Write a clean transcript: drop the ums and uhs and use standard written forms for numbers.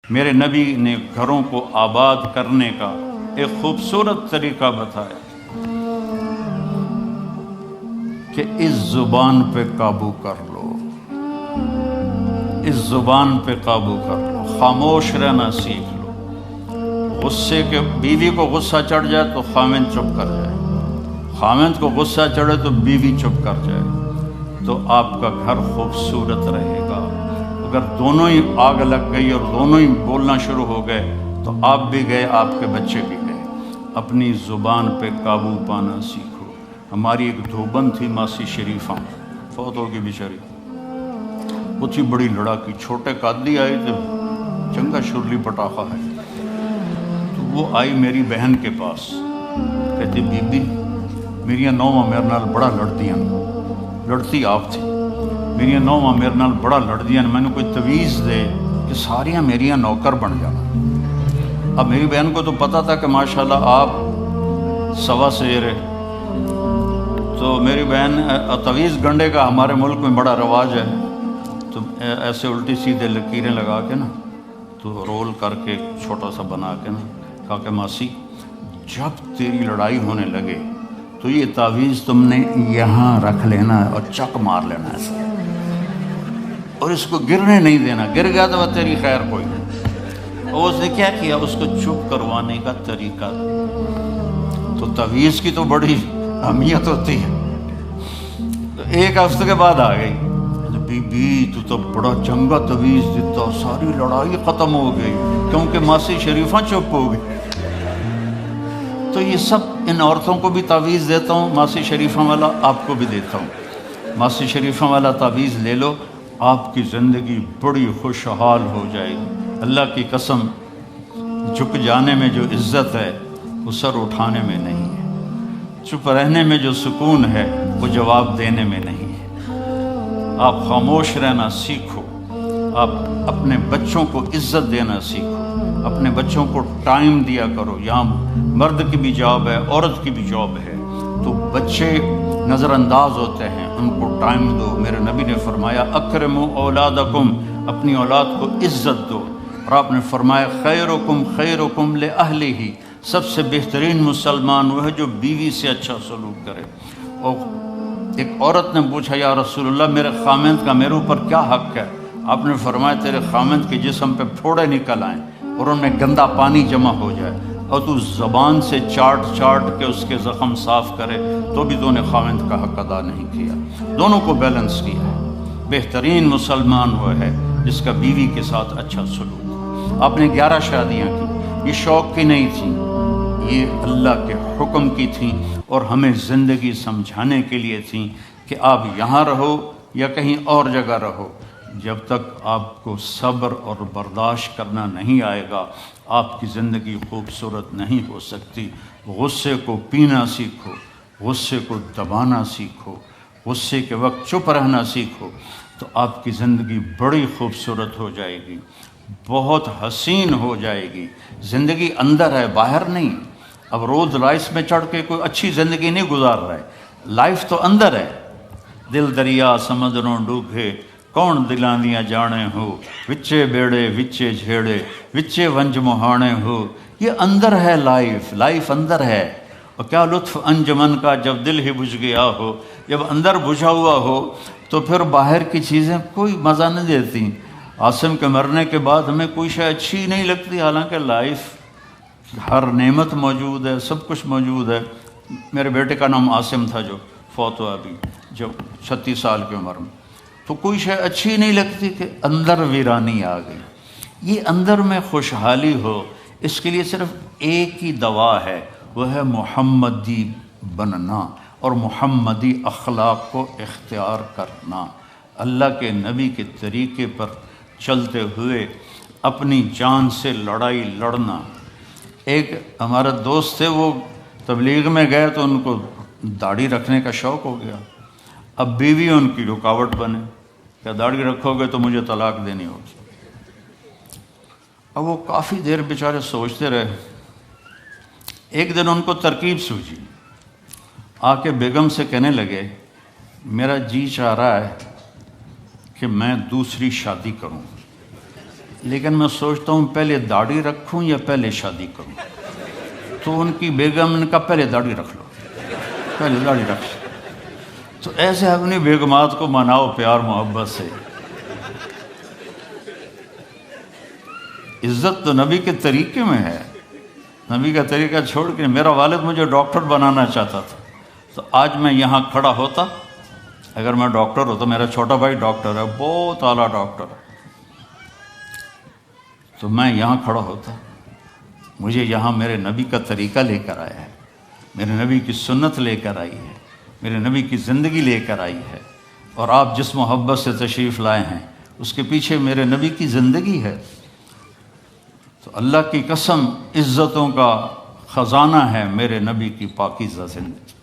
میرے نبی نے گھروں کو آباد کرنے کا ایک خوبصورت طریقہ بتایا کہ اس زبان پہ قابو کر لو، اس زبان پہ قابو کر لو، خاموش رہنا سیکھ لو۔ غصے کے بیوی کو غصہ چڑھ جائے تو خاوند چپ کر جائے، خاوند کو غصہ چڑھے تو بیوی چپ کر جائے، تو آپ کا گھر خوبصورت رہے گا۔ اگر دونوں ہی آگ لگ گئی اور دونوں ہی بولنا شروع ہو گئے تو آپ بھی گئے، آپ کے بچے بھی گئے۔ اپنی زبان پہ قابو پانا سیکھو۔ ہماری ایک دھوبن تھی ماسی شریفہ، فوت ہو گئی بیچاری، وہ تھی بڑی لڑاکی، چھوٹے قادری آئے تھے، چنگا شرلی پٹاخہ ہے، تو وہ آئی میری بہن کے پاس، کہتی بی بی میریاں نوواں میرے نال بڑا لڑدیاں، لڑتی آپ تھی، میریاں نوواں میرے نال بڑا لڑدیاں، میں نے کوئی تویز دے کہ ساریاں میریاں نوکر بن جانا۔ اب میری بہن کو تو پتہ تھا کہ ماشاءاللہ آپ سوا سیر ہے، تو میری بہن تویز گنڈے کا ہمارے ملک میں بڑا رواج ہے، تو ایسے الٹی سیدھے لکیریں لگا کے نا، تو رول کر کے چھوٹا سا بنا کے نا، کہا کہ ماسی جب تیری لڑائی ہونے لگے تو یہ تعویذ تم نے یہاں رکھ لینا اور چک مار لینا ایسا، اور اس کو گرنے نہیں دینا، گر گیا تو تیری خیر کوئی نہیں۔ اور اس نے کیا کیا، اس کو چپ کروانے کا طریقہ، تو تعویذ کی تو بڑی اہمیت ہوتی ہے۔ تو ایک ہفتے کے بعد آ گئی، بی بی تو بڑا چنگا تعویذ دیتا، ساری لڑائی ختم ہو گئی کیونکہ ماسی شریفہ چپ ہو گئی۔ تو یہ سب ان عورتوں کو بھی تعویذ دیتا ہوں، ماسی شریفہ والا آپ کو بھی دیتا ہوں۔ ماسی شریفہ والا تعویذ لے لو، آپ کی زندگی بڑی خوشحال ہو جائے گی۔ اللہ کی قسم، جھک جانے میں جو عزت ہے وہ سر اٹھانے میں نہیں ہے، چپ رہنے میں جو سکون ہے وہ جواب دینے میں نہیں ہے۔ آپ خاموش رہنا سیکھو، آپ اپنے بچوں کو عزت دینا سیکھو، اپنے بچوں کو ٹائم دیا کرو۔ یہاں مرد کی بھی جاب ہے، عورت کی بھی جاب ہے، تو بچے نظر انداز ہوتے ہیں، ان کو ٹائم دو۔ میرے نبی نے فرمایا اکرموا اولادکم، اپنی اولاد کو عزت دو، اور آپ نے فرمایا خیرکم خیرکم لأہلہ، سب سے بہترین مسلمان وہ ہے جو بیوی سے اچھا سلوک کرے۔ اور ایک عورت نے پوچھا یا رسول اللہ میرے خامند کا میرے اوپر کیا حق ہے؟ آپ نے فرمایا تیرے خامند کے جسم پہ پھوڑے نکل آئیں اور ان میں گندا پانی جمع ہو جائے اور تو زبان سے چاٹ چاٹ کے اس کے زخم صاف کرے تو بھی تو نے خامند کا حق ادا نہیں کیا۔ دونوں کو بیلنس کیا ہے۔ بہترین مسلمان وہ ہے جس کا بیوی کے ساتھ اچھا سلوک۔ آپ نے 11 شادیاں کی، یہ شوق کی نہیں تھیں، یہ اللہ کے حکم کی تھیں، اور ہمیں زندگی سمجھانے کے لیے تھیں کہ آپ یہاں رہو یا کہیں اور جگہ رہو، جب تک آپ کو صبر اور برداشت کرنا نہیں آئے گا آپ کی زندگی خوبصورت نہیں ہو سکتی۔ غصے کو پینا سیکھو، غصے کو دبانا سیکھو، غصے کے وقت چپ رہنا سیکھو، تو آپ کی زندگی بڑی خوبصورت ہو جائے گی، بہت حسین ہو جائے گی۔ زندگی اندر ہے، باہر نہیں۔ اب رولز رائس میں چڑھ کے کوئی اچھی زندگی نہیں گزار رہا ہے، لائف تو اندر ہے۔ دل دریا سمندروں ڈوبے کون دلاں دیاں جانے ہو، وچے بیڑے وچے جھیڑے وچے ونج مہانے ہو۔ یہ اندر ہے، لائف اندر ہے۔ اور کیا لطف انجمن کا جب دل ہی بجھ گیا ہو، جب اندر بجھا ہوا ہو تو پھر باہر کی چیزیں کوئی مزہ نہیں دیتی۔ عاصم کے مرنے کے بعد ہمیں کوئی شے اچھی نہیں لگتی، حالانکہ لائف ہر نعمت موجود ہے، سب کچھ موجود ہے۔ میرے بیٹے کا نام عاصم تھا جو فوت ہوا ابھی، جب 36 سال کی عمر میں، تو کوئی شے اچھی نہیں لگتی کہ اندر ویرانی آ گئی۔ یہ اندر میں خوشحالی ہو، اس کے لیے صرف ایک ہی دوا ہے، وہ ہے محمدی بننا اور محمدی اخلاق کو اختیار کرنا، اللہ کے نبی کے طریقے پر چلتے ہوئے اپنی جان سے لڑائی لڑنا۔ ایک ہمارا دوست تھے، وہ تبلیغ میں گئے تو ان کو داڑھی رکھنے کا شوق ہو گیا، اب بیوی ان کی رکاوٹ بنے، کہ داڑھی رکھو گے تو مجھے طلاق دینی ہوگی۔ اب وہ کافی دیر بیچارے سوچتے رہے، ایک دن ان کو ترکیب سوجی، آ کے بیگم سے کہنے لگے میرا جی چاہ رہا ہے کہ میں دوسری شادی کروں۔ لیکن میں سوچتا ہوں پہلے داڑھی رکھوں یا پہلے شادی کروں. تو ان کی بیگم نے کہا پہلے داڑھی رکھ لو، پہلے داڑھی رکھ لو. تو ایسے اپنی بیگمات کو مناؤ پیار محبت سے. عزت تو نبی کے طریقے میں ہے. نبی کا طریقہ چھوڑ کے میرا والد مجھے ڈاکٹر بنانا چاہتا تھا، تو آج میں یہاں کھڑا ہوتا. اگر میں ڈاکٹر ہوتا، میرا چھوٹا بھائی ڈاکٹر ہے، بہت اعلیٰ ڈاکٹر ہے، تو میں یہاں کھڑا ہوتا. مجھے یہاں میرے نبی کا طریقہ لے کر آیا ہے، میرے نبی کی سنت لے کر آئی ہے، میرے نبی کی زندگی لے کر آئی ہے. اور آپ جس محبت سے تشریف لائے ہیں اس کے پیچھے میرے نبی کی زندگی ہے. تو اللہ کی قسم عزتوں کا خزانہ ہے میرے نبی کی پاکیزہ زندگی.